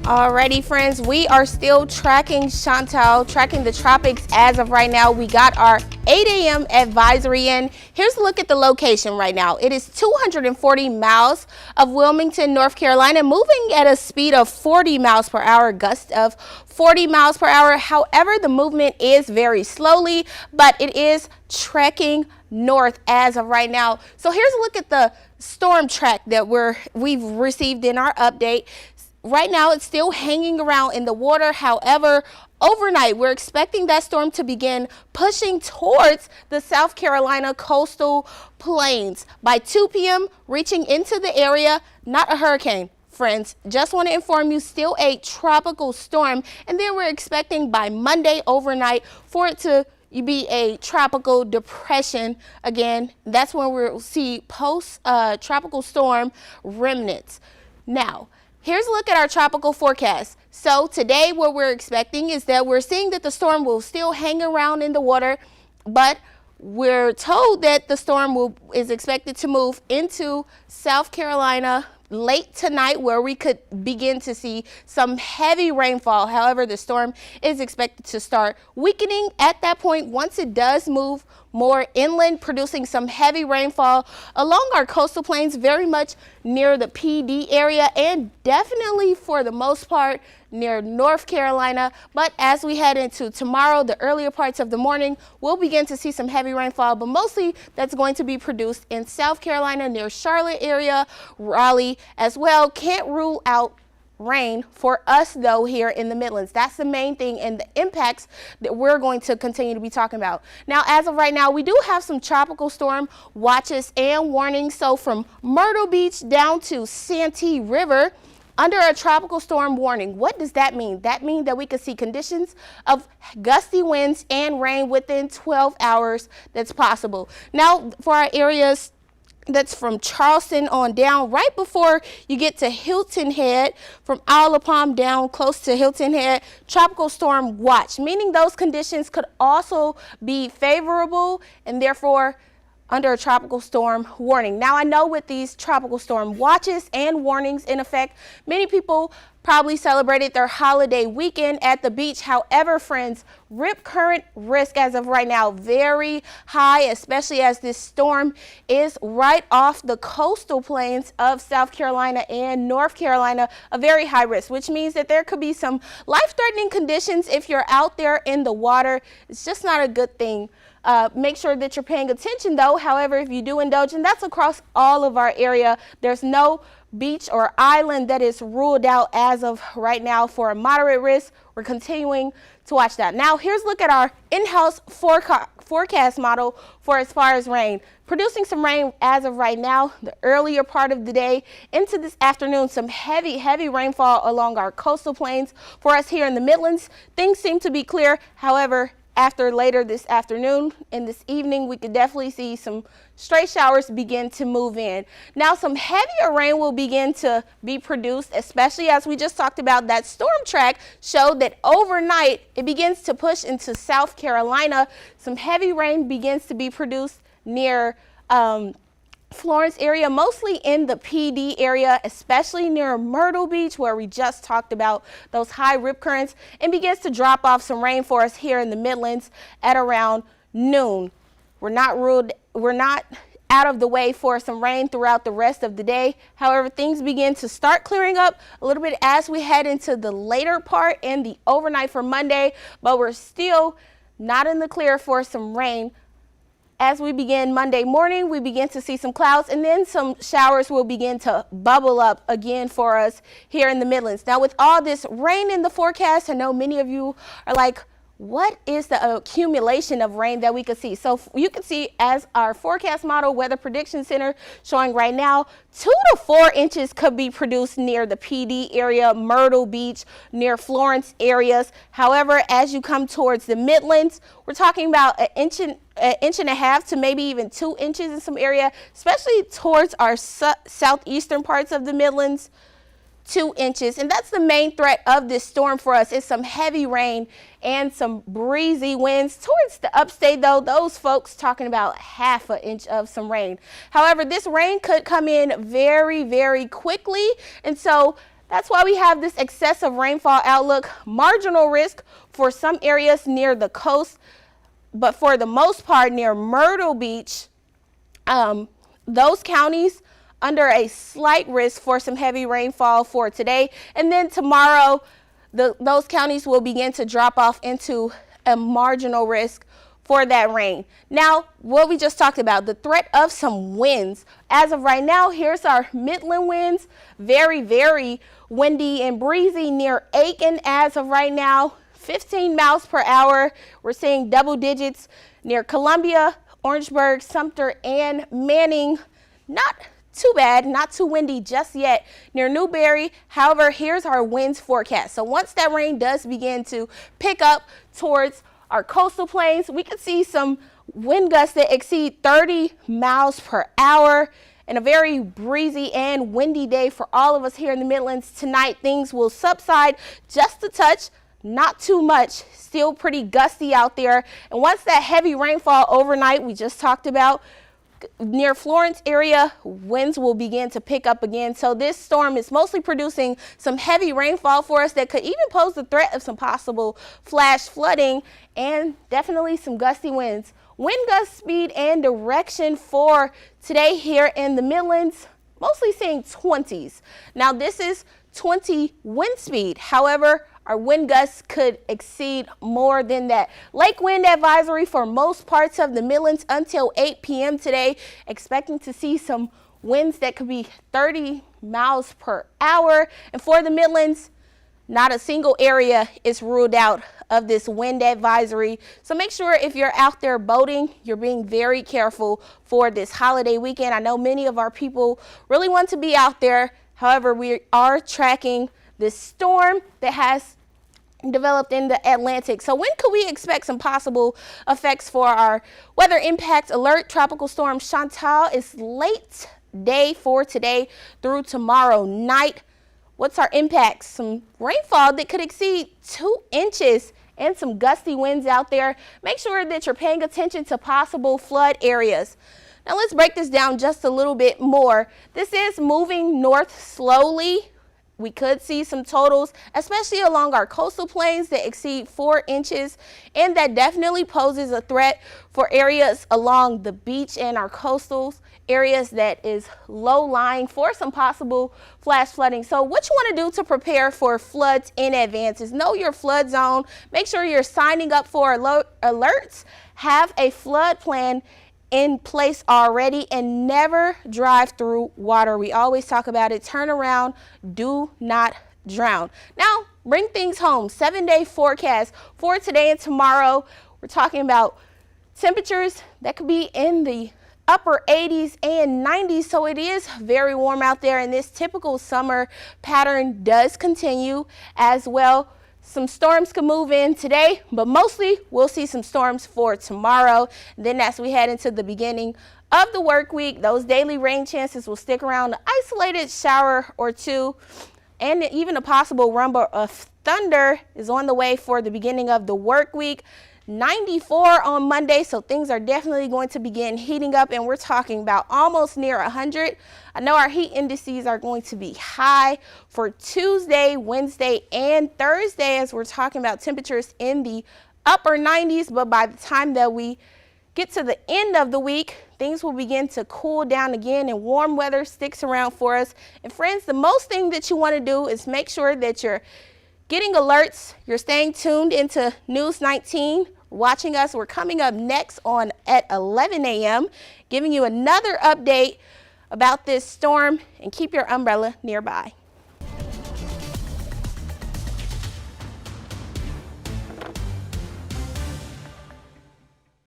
Alrighty, friends, we are still tracking Chantal, tracking the tropics as of right now. We got our 8 a.m. advisory in. Here's a look at the location right now. It is 240 miles of Wilmington, North Carolina, moving at a speed of 40 miles per hour, gust of 40 miles per hour. However, the movement is very slowly, but it is trekking north as of right now. So here's a look at the storm track that we've received in our update. Right now, it's still hanging around in the water. However, overnight, we're expecting that storm to begin pushing towards the South Carolina coastal plains. By 2 p.m., reaching into the area, not a hurricane. Friends, just want to inform you, still a tropical storm. And then we're expecting by Monday overnight for it to be a tropical depression again. That's when we'll see post-tropical storm remnants. Now, here's a look at our tropical forecast. So today what we're expecting is that we're seeing that the storm will still hang around in the water, but we're told that the storm is expected to move into South Carolina late tonight, where we could begin to see some heavy rainfall. However, the storm is expected to start weakening at that point once it does move more inland, producing some heavy rainfall along our coastal plains, very much near the PD area, and definitely for the most part near North Carolina. But as we head into tomorrow, the earlier parts of the morning, we'll begin to see some heavy rainfall, but mostly that's going to be produced in South Carolina near Charlotte area, Raleigh as well. Can't rule out rain for us though here in the Midlands. That's the main thing and the impacts that we're going to continue to be talking about. Now, as of right now, we do have some tropical storm watches and warnings. So from Myrtle Beach down to Santee River, under a tropical storm warning. What does that mean? That means that we could see conditions of gusty winds and rain within 12 hours. That's possible. Now, for our areas that's from Charleston on down, right before you get to Hilton Head, from Isle of Palm down close to Hilton Head, tropical storm watch, meaning those conditions could also be favorable and therefore under a tropical storm warning. Now, I know with these tropical storm watches and warnings in effect, many people probably celebrated their holiday weekend at the beach. However, friends, rip current risk as of right now very high, especially as this storm is right off the coastal plains of South Carolina and North Carolina, a very high risk, which means that there could be some life-threatening conditions if you're out there in the water. It's just not a good thing. Make sure that you're paying attention though. However, if you do indulge, and that's across all of our area, there's no beach or island that is ruled out as of right now for a moderate risk. We're continuing to watch that. Now, here's a look at our in-house forecast model for as far as rain. Producing some rain as of right now, the earlier part of the day into this afternoon, some heavy rainfall along our coastal plains. For us here in the Midlands, things seem to be clear. However, after later this afternoon and this evening, we could definitely see some stray showers begin to move in. Now, some heavier rain will begin to be produced, especially as we just talked about. That storm track showed that overnight it begins to push into South Carolina. Some heavy rain begins to be produced near Florence area, mostly in the PD area, especially near Myrtle Beach, where we just talked about those high rip currents, and begins to drop off some rain for us here in the Midlands at around noon. We're not out of the way for some rain throughout the rest of the day. However, things begin to start clearing up a little bit as we head into the later part and the overnight for Monday, but we're still not in the clear for some rain. As we begin Monday morning, we begin to see some clouds, and then some showers will begin to bubble up again for us here in the Midlands. Now, with all this rain in the forecast, I know many of you are like, what is the accumulation of rain that we could see? So you can see as our forecast model, Weather Prediction Center, showing right now 2 to 4 inches could be produced near the PD area, Myrtle Beach, near Florence areas. However, as you come towards the Midlands, we're talking about an inch and a half to maybe even 2 inches in some area, especially towards our southeastern parts of the Midlands. 2 inches, and that's the main threat of this storm for us. Is some heavy rain and some breezy winds towards the upstate, though those folks talking about ½ an inch of some rain. However, this rain could come in very quickly, and so That's why we have this excessive rainfall outlook. Marginal risk for some areas near the coast, but for the most part near Myrtle Beach, those counties under a slight risk for some heavy rainfall for today. And then tomorrow, those counties will begin to drop off into a marginal risk for that rain. Now, what we just talked about, the threat of some winds. As of right now, here's our Midland winds. Very, very windy and breezy near Aiken as of right now. 15 miles per hour. We're seeing double digits near Columbia, Orangeburg, Sumter, and Manning. Not too bad, not too windy just yet near Newberry. However, here's our winds forecast. So once that rain does begin to pick up towards our coastal plains, we could see some wind gusts that exceed 30 miles per hour. And a very breezy and windy day for all of us here in the Midlands tonight. Things will subside just a touch, not too much, still pretty gusty out there. And once that heavy rainfall overnight we just talked about, near Florence area, winds will begin to pick up again. So this storm is mostly producing some heavy rainfall for us that could even pose the threat of some possible flash flooding and definitely some gusty winds. Wind gust speed and direction for today here in the Midlands, mostly seeing 20s. Now this is 20 wind speed. However, our wind gusts could exceed more than that. Lake wind advisory for most parts of the Midlands until 8 p.m. today. Expecting to see some winds that could be 30 miles per hour. And for the Midlands, not a single area is ruled out of this wind advisory. So make sure if you're out there boating, you're being very careful for this holiday weekend. I know many of our people really want to be out there. However, we are tracking this storm that has developed in the Atlantic. So when could we expect some possible effects for our weather impact alert? Tropical Storm Chantal is late day for today through tomorrow night. What's our impacts? Some rainfall that could exceed 2 inches and some gusty winds out there. Make sure that you're paying attention to possible flood areas. Now let's break this down just a little bit more. This is moving north slowly. We could see some totals, especially along our coastal plains, that exceed 4 inches, and that definitely poses a threat for areas along the beach and our coastal areas that is low-lying for some possible flash flooding. So what you want to do to prepare for floods in advance is know your flood zone. Make sure you're signing up for alerts. Have a flood plan in place already, and never drive through water. We always talk about it. Turn around, do not drown. Now, bring things home. 7-day forecast for today and tomorrow. We're talking about temperatures that could be in the upper 80s and 90s, so it is very warm out there, and this typical summer pattern does continue as well. Some storms can move in today, but mostly we'll see some storms for tomorrow. Then as we head into the beginning of the work week, those daily rain chances will stick around. An isolated shower or two, and even a possible rumble of thunder is on the way for the beginning of the work week. 94 on Monday, so things are definitely going to begin heating up, and we're talking about almost near 100. I know our heat indices are going to be high for Tuesday, Wednesday, and Thursday, as we're talking about temperatures in the upper 90s, but by the time that we get to the end of the week, things will begin to cool down again, and warm weather sticks around for us. And friends, the most thing that you want to do is make sure that you're getting alerts, you're staying tuned into News 19, watching us. We're coming up next on at 11 a.m., giving you another update about this storm, and keep your umbrella nearby.